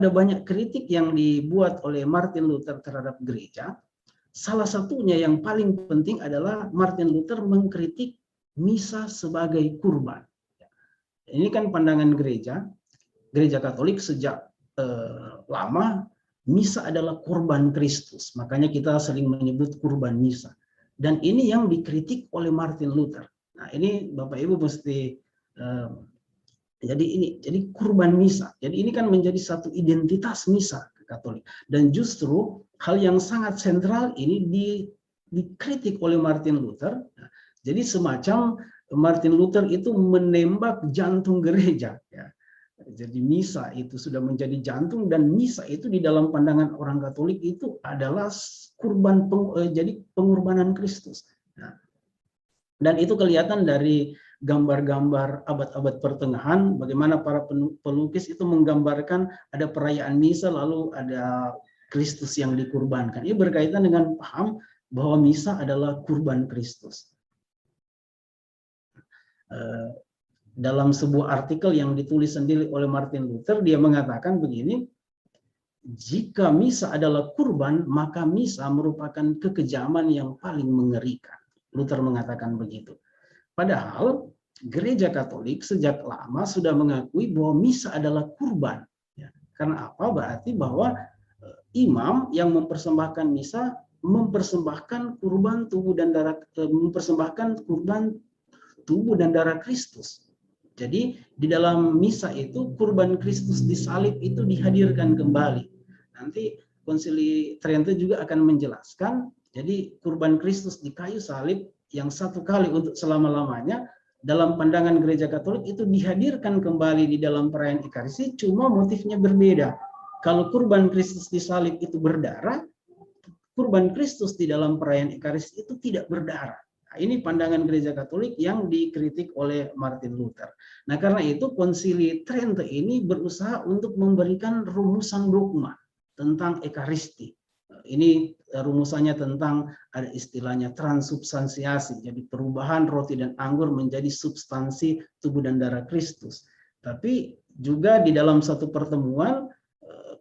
banyak kritik yang dibuat oleh Martin Luther terhadap gereja. Salah satunya yang paling penting adalah Martin Luther mengkritik misa sebagai kurban. Ini kan pandangan gereja Katolik sejak lama, misa adalah kurban Kristus. Makanya kita sering menyebut kurban misa. Dan ini yang dikritik oleh Martin Luther. Nah, ini Bapak Ibu mesti jadi kurban misa. Jadi ini kan menjadi satu identitas misa Katolik. Dan justru hal yang sangat sentral ini dikritik oleh Martin Luther. Jadi semacam Martin Luther itu menembak jantung gereja. Ya. Jadi misa itu sudah menjadi jantung, dan misa itu di dalam pandangan orang Katolik itu adalah jadi pengorbanan Kristus. Nah, dan itu kelihatan dari gambar-gambar abad-abad pertengahan, bagaimana para pelukis itu menggambarkan ada perayaan misa lalu ada Kristus yang dikurbankan. Ini berkaitan dengan paham bahwa misa adalah kurban Kristus. Dalam sebuah artikel yang ditulis sendiri oleh Martin Luther, dia mengatakan begini, jika misa adalah kurban, maka misa merupakan kekejaman yang paling mengerikan. Luther mengatakan begitu. Padahal gereja Katolik sejak lama sudah mengakui bahwa misa adalah kurban. Ya, karena apa? Berarti bahwa imam yang mempersembahkan misa mempersembahkan kurban tubuh dan darah, mempersembahkan kurban tubuh dan darah Kristus. Jadi di dalam misa itu kurban Kristus disalib itu dihadirkan kembali. Nanti Konsili Trento juga akan menjelaskan. Jadi kurban Kristus di kayu salib yang satu kali untuk selama-lamanya dalam pandangan gereja Katolik itu dihadirkan kembali di dalam perayaan Ekaristi, cuma motifnya berbeda. Kalau kurban Kristus disalib itu berdarah, kurban Kristus di dalam perayaan Ekaristi itu tidak berdarah. Nah, ini pandangan gereja Katolik yang dikritik oleh Martin Luther. Nah, karena itu Konsili Trento ini berusaha untuk memberikan rumusan dogma tentang Ekaristi. Ini rumusannya tentang, ada istilahnya transubstansiasi, jadi perubahan roti dan anggur menjadi substansi tubuh dan darah Kristus. Tapi juga di dalam satu pertemuan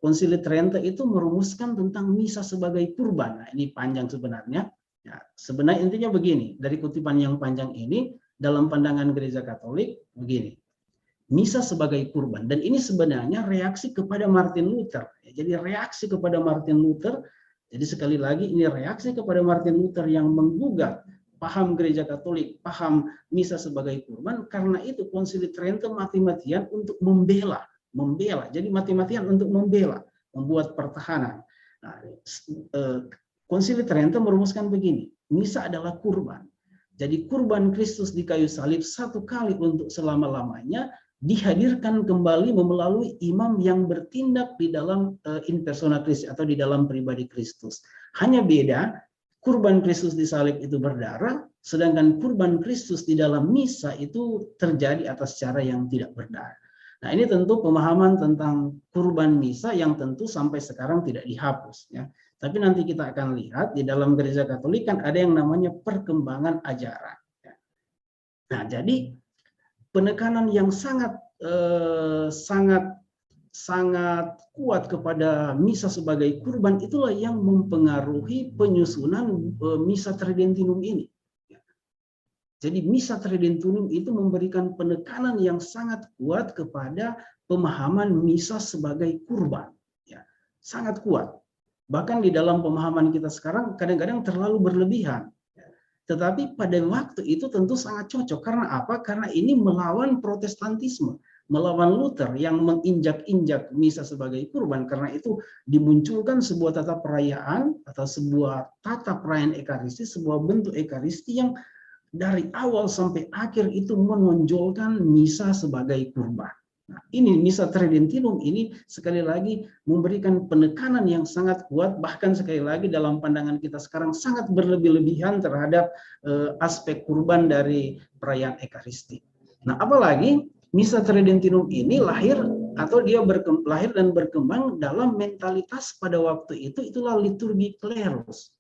Konsili Trento itu merumuskan tentang misa sebagai kurban. Nah, ini panjang sebenarnya. Ya, sebenarnya intinya begini, dari kutipan yang panjang ini dalam pandangan gereja Katolik begini. Misa sebagai kurban, dan ini sebenarnya reaksi kepada Martin Luther. Jadi reaksi kepada Martin Luther, jadi sekali lagi ini reaksi kepada Martin Luther yang menggugat paham gereja Katolik, paham misa sebagai kurban. Karena itu Konsili Trento mati-matian untuk membela, jadi mati-matian untuk membela, membuat pertahanan. Nah, Konsili Trento merumuskan begini, misa adalah kurban. Jadi kurban Kristus di kayu salib satu kali untuk selama-lamanya dihadirkan kembali melalui imam yang bertindak di dalam in persona Christi atau di dalam pribadi Kristus. Hanya beda, kurban Kristus di salib itu berdarah, sedangkan kurban Kristus di dalam misa itu terjadi atas cara yang tidak berdarah. Nah, ini tentu pemahaman tentang kurban misa yang tentu sampai sekarang tidak dihapus, ya. Tapi nanti kita akan lihat di dalam gereja Katolik kan ada yang namanya perkembangan ajaran. Nah, jadi penekanan yang sangat kuat kepada misa sebagai kurban itulah yang mempengaruhi penyusunan misa Tridentinum ini. Jadi misa Tridentinum itu memberikan penekanan yang sangat kuat kepada pemahaman misa sebagai kurban, ya, sangat kuat. Bahkan di dalam pemahaman kita sekarang kadang-kadang terlalu berlebihan. Tetapi pada waktu itu tentu sangat cocok. Karena apa? Karena ini melawan Protestantisme, melawan Luther yang menginjak-injak misa sebagai kurban. Karena itu dimunculkan sebuah tata perayaan atau sebuah tata perayaan Ekaristi, sebuah bentuk Ekaristi yang dari awal sampai akhir itu menonjolkan misa sebagai kurban. Nah, ini misa Tridentinum ini sekali lagi memberikan penekanan yang sangat kuat, bahkan sekali lagi dalam pandangan kita sekarang sangat berlebih-lebihan terhadap aspek kurban dari perayaan Ekaristi. Nah, apalagi misa Tridentinum ini lahir dan berkembang dalam mentalitas pada waktu itu, itulah liturgi klerus.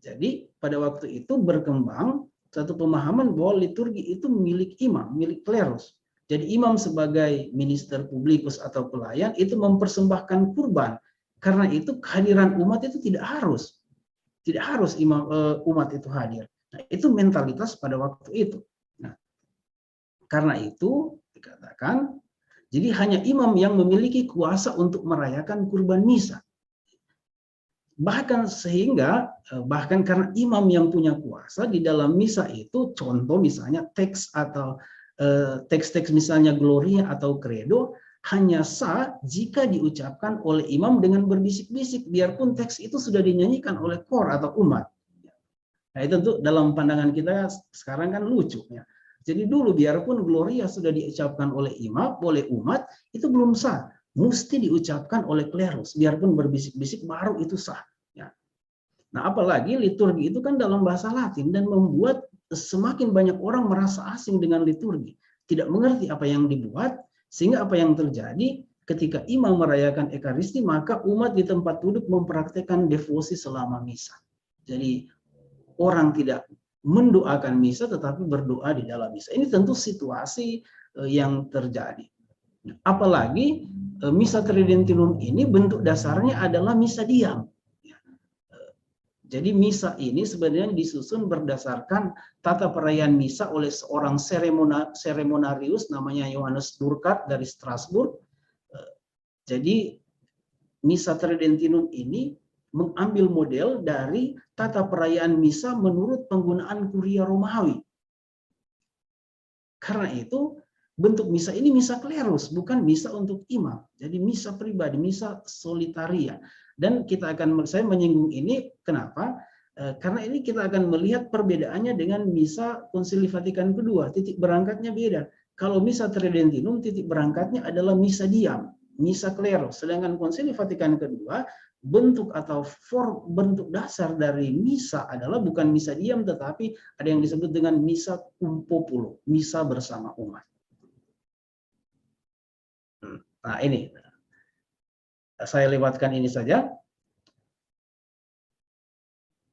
Jadi pada waktu itu berkembang satu pemahaman bahwa liturgi itu milik imam, milik klerus. Jadi imam sebagai minister publikus atau pelayan itu mempersembahkan kurban. Karena itu kehadiran umat itu tidak harus umat itu hadir. Nah, itu mentalitas pada waktu itu. Nah, karena itu dikatakan, jadi hanya imam yang memiliki kuasa untuk merayakan kurban misa. Bahkan karena imam yang punya kuasa di dalam misa itu, contoh misalnya teks atau teks-teks misalnya Gloria atau Credo hanya sah jika diucapkan oleh imam dengan berbisik-bisik, biarpun teks itu sudah dinyanyikan oleh kor atau umat. Nah, itu tentu dalam pandangan kita sekarang kan lucu ya. Jadi dulu biarpun Gloria sudah diucapkan oleh imam, oleh umat, itu belum sah. Mesti diucapkan oleh klerus, biarpun berbisik-bisik baru itu sah. Ya. Nah, apalagi liturgi itu kan dalam bahasa Latin dan membuat semakin banyak orang merasa asing dengan liturgi, tidak mengerti apa yang dibuat, sehingga apa yang terjadi ketika imam merayakan Ekaristi, maka umat di tempat duduk mempraktekkan devosi selama misa. Jadi orang tidak mendoakan misa tetapi berdoa di dalam misa. Ini tentu situasi yang terjadi. Apalagi misa Tridentinum ini bentuk dasarnya adalah misa diam. Jadi misa ini sebenarnya disusun berdasarkan tata perayaan misa oleh seorang seremonarius namanya Johannes Burckhardt dari Strasbourg. Jadi misa Tridentinum ini mengambil model dari tata perayaan misa menurut penggunaan kuria Romawi. Karena itu bentuk misa ini misa klerus, bukan misa untuk imam. Jadi misa pribadi, misa solitaria. Dan saya menyinggung ini kenapa? Karena ini kita akan melihat perbedaannya dengan misa Konsili Vatikan II. Titik berangkatnya beda. Kalau misa Tridentinum titik berangkatnya adalah misa diam, misa klerus. Sedangkan Konsili Vatikan II bentuk atau bentuk dasar dari misa adalah bukan misa diam, tetapi ada yang disebut dengan misa cum populo, misa bersama umat. Nah, ini saya lewatkan ini saja.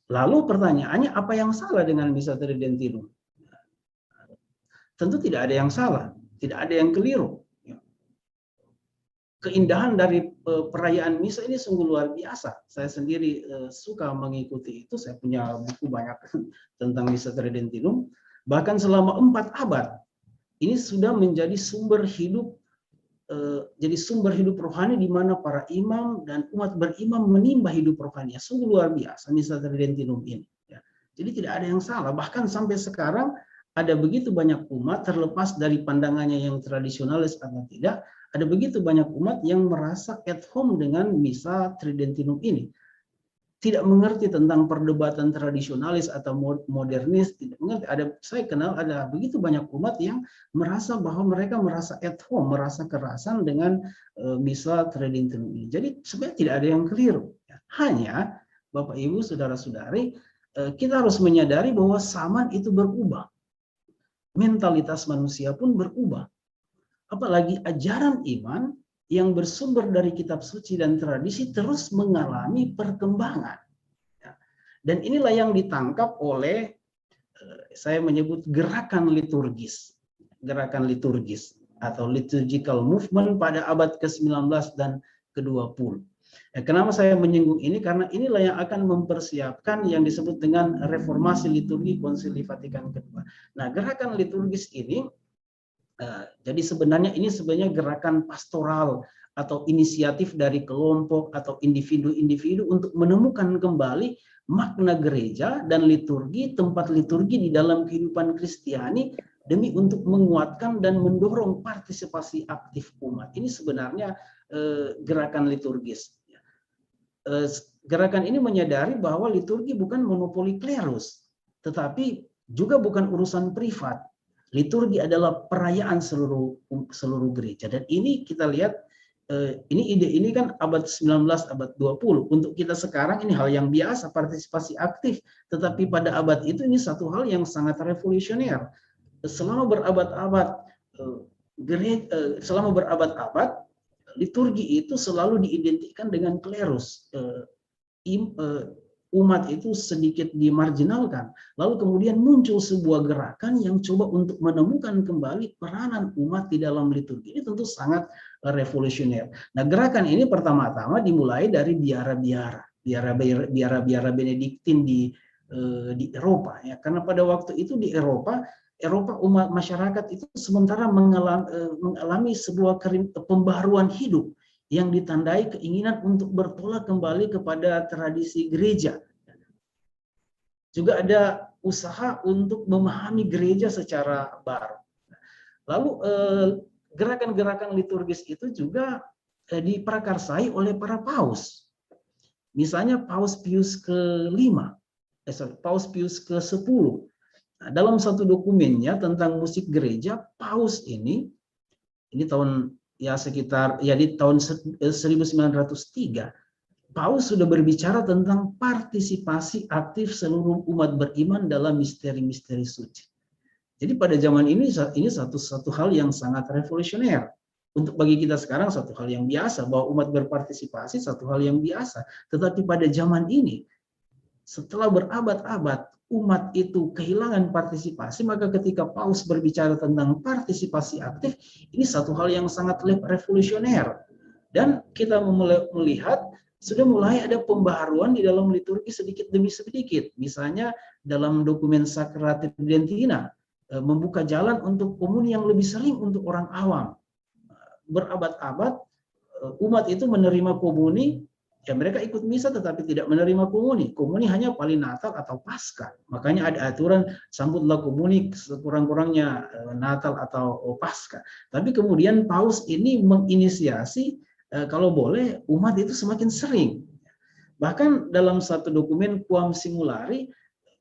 Lalu pertanyaannya, apa yang salah dengan misa Tridentinum? Tentu tidak ada yang salah, tidak ada yang keliru. Keindahan dari perayaan misa ini sungguh luar biasa. Saya sendiri suka mengikuti itu. Saya punya buku banyak tentang misa Tridentinum. Bahkan selama 4 abad ini sudah menjadi sumber hidup rohani di mana para imam dan umat berimam menimba hidup rohani. Sungguh luar biasa misa Tridentinum ini. Jadi tidak ada yang salah. Bahkan sampai sekarang ada begitu banyak umat, terlepas dari pandangannya yang tradisionalis atau tidak, ada begitu banyak umat yang merasa at home dengan misa Tridentinum ini. Tidak mengerti tentang perdebatan tradisionalis atau modernis, tidak mengerti. Saya kenal ada begitu banyak umat yang merasa bahwa mereka merasa at home, merasa kerasan dengan misa Tridentinum ini. Jadi sebenarnya tidak ada yang keliru. Hanya Bapak Ibu, saudara-saudari, kita harus menyadari bahwa zaman itu berubah. Mentalitas manusia pun berubah. Apalagi ajaran iman yang bersumber dari kitab suci dan tradisi terus mengalami perkembangan. Dan inilah yang ditangkap oleh, saya menyebut gerakan liturgis atau liturgical movement pada abad ke-19 dan ke-20. Kenapa saya menyinggung ini? Karena inilah yang akan mempersiapkan yang disebut dengan reformasi liturgi Konsili Vatikan II. Nah, gerakan liturgis ini, jadi sebenarnya gerakan pastoral atau inisiatif dari kelompok atau individu-individu untuk menemukan kembali makna gereja dan liturgi, tempat liturgi di dalam kehidupan Kristiani demi untuk menguatkan dan mendorong partisipasi aktif umat. Ini sebenarnya gerakan liturgis. Gerakan ini menyadari bahwa liturgi bukan monopoli klerus, tetapi juga bukan urusan privat. Liturgi adalah perayaan seluruh gereja. Dan ini kita lihat, ide ini kan abad 19, abad 20. Untuk kita sekarang ini hal yang biasa, partisipasi aktif. Tetapi pada abad itu ini satu hal yang sangat revolusioner. Selama berabad-abad, liturgi itu selalu diidentikan dengan klerus. umat itu sedikit dimarginalkan. Lalu kemudian muncul sebuah gerakan yang coba untuk menemukan kembali peranan umat di dalam liturgi. Ini tentu sangat revolusioner. Nah, gerakan ini pertama-tama dimulai dari biara-biara Benediktin di Eropa, ya. Karena pada waktu itu di Eropa umat masyarakat itu sementara mengalami sebuah pembaharuan hidup yang ditandai keinginan untuk bertolak kembali kepada tradisi gereja. Juga ada usaha untuk memahami gereja secara baru. Lalu gerakan-gerakan liturgis itu juga diprakarsai oleh para paus. Misalnya Paus Pius Paus Pius ke-10. Nah, dalam satu dokumennya tentang musik gereja, Paus ini tahun di tahun 1903, Paus sudah berbicara tentang partisipasi aktif seluruh umat beriman dalam misteri-misteri suci. Jadi pada zaman ini satu hal yang sangat revolusioner. Untuk bagi kita sekarang satu hal yang biasa, bahwa umat berpartisipasi satu hal yang biasa. Tetapi pada zaman ini, setelah berabad-abad umat itu kehilangan partisipasi, maka ketika Paus berbicara tentang partisipasi aktif, ini satu hal yang sangat revolusioner. Dan kita melihat sudah mulai ada pembaharuan di dalam liturgi sedikit demi sedikit. Misalnya dalam dokumen Sacra Tridentina, membuka jalan untuk komuni yang lebih sering untuk orang awam. Berabad-abad umat itu menerima komuni, ya mereka ikut misa tetapi tidak menerima komuni. Komuni hanya paling Natal atau Paskah. Makanya ada aturan sambutlah komuni sekurang-kurangnya Natal atau Paskah. Tapi kemudian Paus ini menginisiasi kalau boleh umat itu semakin sering. Bahkan dalam satu dokumen Quam Simulari,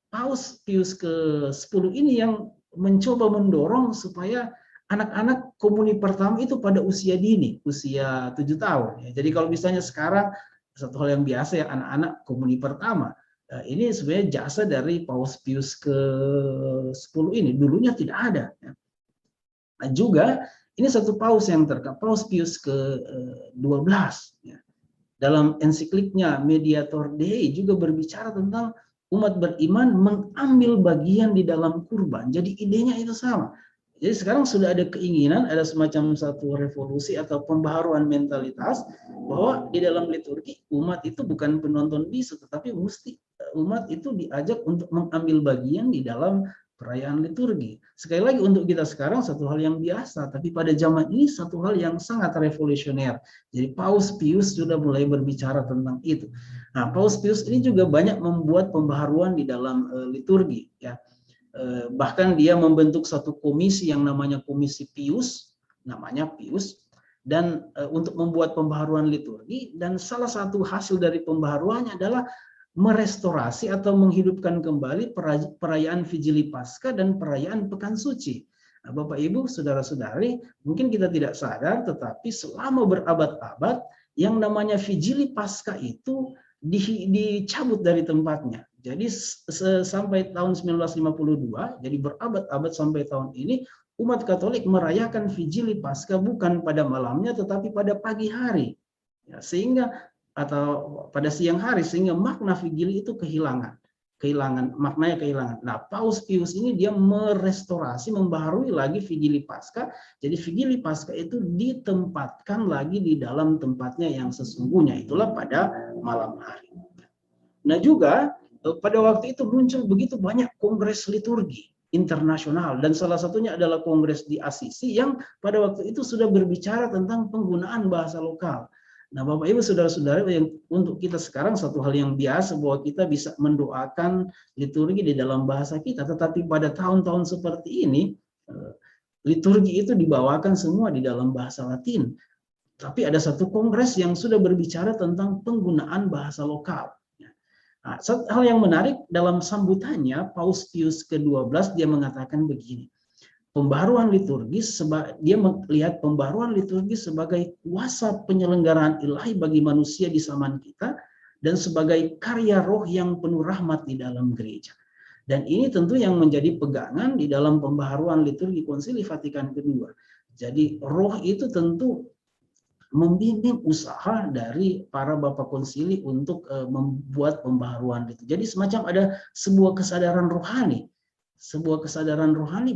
Paus Pius ke-10 ini yang mencoba mendorong supaya anak-anak komuni pertama itu pada usia dini, usia 7 tahun. Jadi kalau misalnya sekarang satu hal yang biasa ya anak-anak komuni pertama. Ini sebenarnya jasa dari Paus Pius ke-10 ini. Dulunya tidak ada. Nah, juga ini satu paus yang terkenal, Paus Pius ke-12. Dalam ensikliknya Mediator Dei juga berbicara tentang umat beriman mengambil bagian di dalam kurban. Jadi idenya itu sama. Jadi sekarang sudah ada keinginan, ada semacam satu revolusi atau pembaharuan mentalitas bahwa di dalam liturgi umat itu bukan penonton bisu, tetapi mesti umat itu diajak untuk mengambil bagian di dalam perayaan liturgi. Sekali lagi untuk kita sekarang satu hal yang biasa, tapi pada zaman ini satu hal yang sangat revolusioner. Jadi Paus Pius sudah mulai berbicara tentang itu. Nah, Paus Pius ini juga banyak membuat pembaharuan di dalam liturgi, ya. Bahkan dia membentuk satu komisi yang namanya Komisi Pius, dan untuk membuat pembaharuan liturgi, dan salah satu hasil dari pembaharuannya adalah merestorasi atau menghidupkan kembali perayaan Vigili Paskah dan perayaan Pekan Suci. Nah, Bapak Ibu, saudara-saudari, mungkin kita tidak sadar, tetapi selama berabad-abad yang namanya Vigili Paskah itu dicabut dari tempatnya. Jadi sampai tahun 1952, jadi berabad-abad sampai tahun ini, umat Katolik merayakan Vigili Paskah bukan pada malamnya, tetapi pada pagi hari, ya, atau pada siang hari, sehingga makna Vigili itu maknanya kehilangan. Nah, Paus Pius ini dia merestorasi, membaharui lagi Vigili Paskah. Jadi Vigili Paskah itu ditempatkan lagi di dalam tempatnya yang sesungguhnya, itulah pada malam hari. Nah, juga pada waktu itu muncul begitu banyak kongres liturgi internasional, dan salah satunya adalah kongres di Assisi yang pada waktu itu sudah berbicara tentang penggunaan bahasa lokal. Nah, Bapak Ibu, saudara-saudara, yang untuk kita sekarang satu hal yang biasa bahwa kita bisa mendoakan liturgi di dalam bahasa kita, tetapi pada tahun-tahun seperti ini liturgi itu dibawakan semua di dalam bahasa Latin. Tapi ada satu kongres yang sudah berbicara tentang penggunaan bahasa lokal. Nah, hal yang menarik dalam sambutannya Paus Pius ke-12 dia mengatakan begini. Pembaharuan liturgi, dia melihat pembaharuan liturgi sebagai kuasa penyelenggaraan ilahi bagi manusia di zaman kita dan sebagai karya roh yang penuh rahmat di dalam gereja. Dan ini tentu yang menjadi pegangan di dalam pembaharuan liturgi Konsili Vatikan II. Jadi roh itu tentu membimbing usaha dari para bapak konsili untuk membuat pembaharuan itu. Jadi semacam ada sebuah kesadaran rohani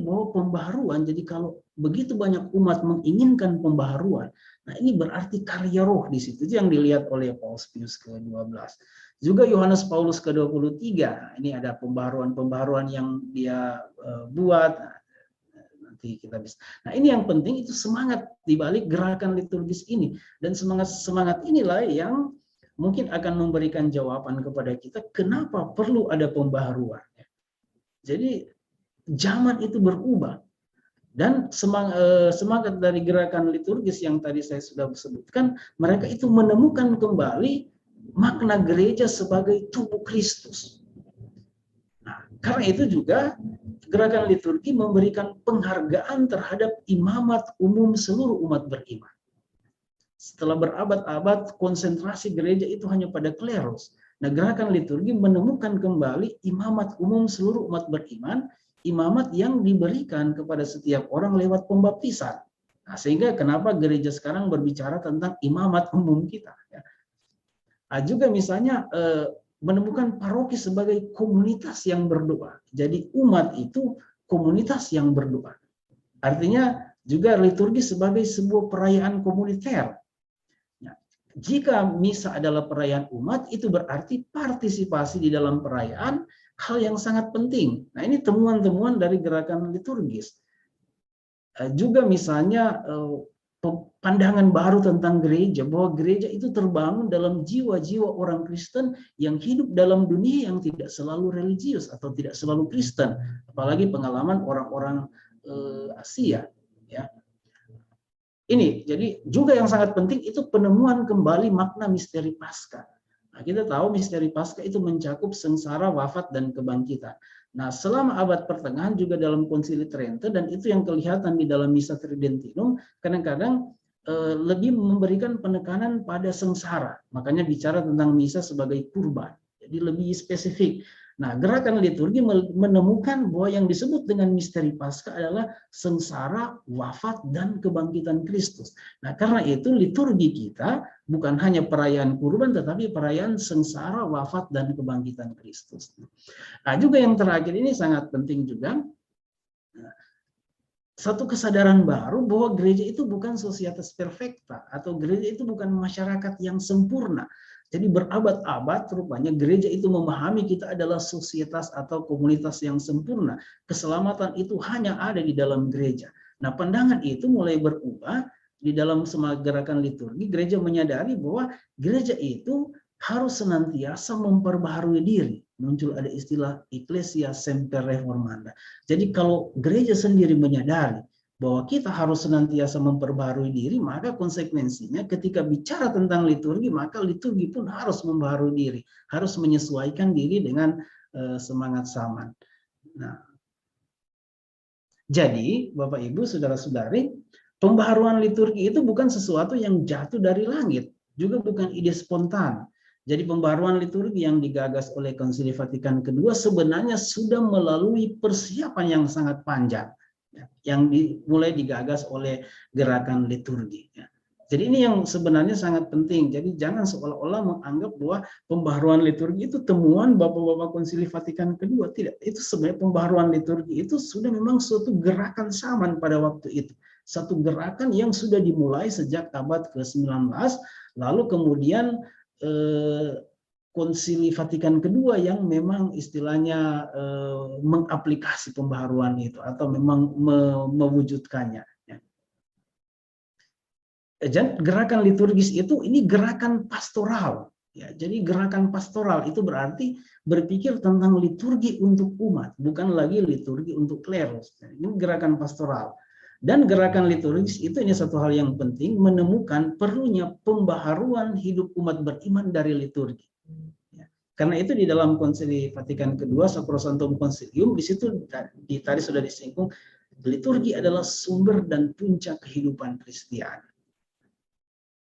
bahwa pembaharuan. Jadi kalau begitu banyak umat menginginkan pembaharuan, nah ini berarti karya roh di situ. Itu yang dilihat oleh Paus Pius ke-12. Juga Yohanes Paulus ke-23, ini ada pembaharuan yang dia buat. Nanti kita bisa. Nah, ini yang penting, itu semangat di balik gerakan liturgis ini, dan semangat inilah yang mungkin akan memberikan jawaban kepada kita kenapa perlu ada pembaharuan. Jadi zaman itu berubah, dan semangat dari gerakan liturgis yang tadi saya sudah sebutkan, mereka itu menemukan kembali makna gereja sebagai tubuh Kristus. Nah, karena itu juga gerakan liturgi memberikan penghargaan terhadap imamat umum seluruh umat beriman. Setelah berabad-abad konsentrasi gereja itu hanya pada klerus, nah gerakan liturgi menemukan kembali imamat umum seluruh umat beriman, imamat yang diberikan kepada setiap orang lewat pembaptisan. Nah, sehingga kenapa gereja sekarang berbicara tentang imamat umum kita. Nah, juga misalnya menemukan paroki sebagai komunitas yang berdoa. Jadi umat itu komunitas yang berdoa. Artinya juga liturgi sebagai sebuah perayaan komuniter. Nah, jika misa adalah perayaan umat, itu berarti partisipasi di dalam perayaan hal yang sangat penting. Nah, ini temuan-temuan dari gerakan liturgis. Juga misalnya pandangan baru tentang gereja, bahwa gereja itu terbangun dalam jiwa-jiwa orang Kristen yang hidup dalam dunia yang tidak selalu religius atau tidak selalu Kristen, apalagi pengalaman orang-orang Asia. Ya. Ini jadi juga yang sangat penting itu penemuan kembali makna misteri Paskah. Nah, kita tahu misteri Paskah itu mencakup sengsara, wafat, dan kebangkitan. Nah, selama abad pertengahan juga dalam Konsili Trento, dan itu yang kelihatan di dalam Misa Tridentinum, kadang-kadang lebih memberikan penekanan pada sengsara. Makanya bicara tentang misa sebagai kurban. Jadi lebih spesifik. Nah, gerakan liturgi menemukan bahwa yang disebut dengan misteri Paskah adalah sengsara, wafat, dan kebangkitan Kristus. Nah, karena itu liturgi kita bukan hanya perayaan kurban, tetapi perayaan sengsara, wafat, dan kebangkitan Kristus. Nah, juga yang terakhir ini sangat penting juga, satu kesadaran baru bahwa gereja itu bukan societas perfecta, atau gereja itu bukan masyarakat yang sempurna. Jadi berabad-abad rupanya gereja itu memahami kita adalah sosietas atau komunitas yang sempurna. Keselamatan itu hanya ada di dalam gereja. Nah, pandangan itu mulai berubah di dalam semua gerakan liturgi. Gereja menyadari bahwa gereja itu harus senantiasa memperbaharui diri. Muncul ada istilah Ecclesia Semper Reformanda. Jadi kalau gereja sendiri menyadari bahwa kita harus senantiasa memperbaharui diri, maka konsekuensinya ketika bicara tentang liturgi, maka liturgi pun harus membaharui diri, harus menyesuaikan diri dengan semangat zaman. Nah, jadi Bapak Ibu, saudara-saudari, pembaharuan liturgi itu bukan sesuatu yang jatuh dari langit, juga bukan ide spontan. Jadi pembaharuan liturgi yang digagas oleh Konsili Vatikan II sebenarnya sudah melalui persiapan yang sangat panjang, yang mulai digagas oleh gerakan liturgi. Jadi ini yang sebenarnya sangat penting. Jadi jangan seolah-olah menganggap bahwa pembaharuan liturgi itu temuan Bapak-Bapak Konsili Vatikan II. Tidak, itu sebenarnya pembaharuan liturgi itu sudah memang suatu gerakan zaman pada waktu itu. Satu gerakan yang sudah dimulai sejak abad ke-19, lalu kemudian Konsili Vatikan II yang memang istilahnya mengaplikasi pembaharuan itu atau memang mewujudkannya. Dan gerakan liturgis itu ini gerakan pastoral. Ya, jadi gerakan pastoral itu berarti berpikir tentang liturgi untuk umat, bukan lagi liturgi untuk klerus. Ini gerakan pastoral. Dan gerakan liturgis itu ini satu hal yang penting, menemukan perlunya pembaharuan hidup umat beriman dari liturgi. Karena itu di dalam Konsili Vatikan II, Sacrosanctum Concilium, di situ tadi sudah disinggung, liturgi adalah sumber dan puncak kehidupan Kristiani.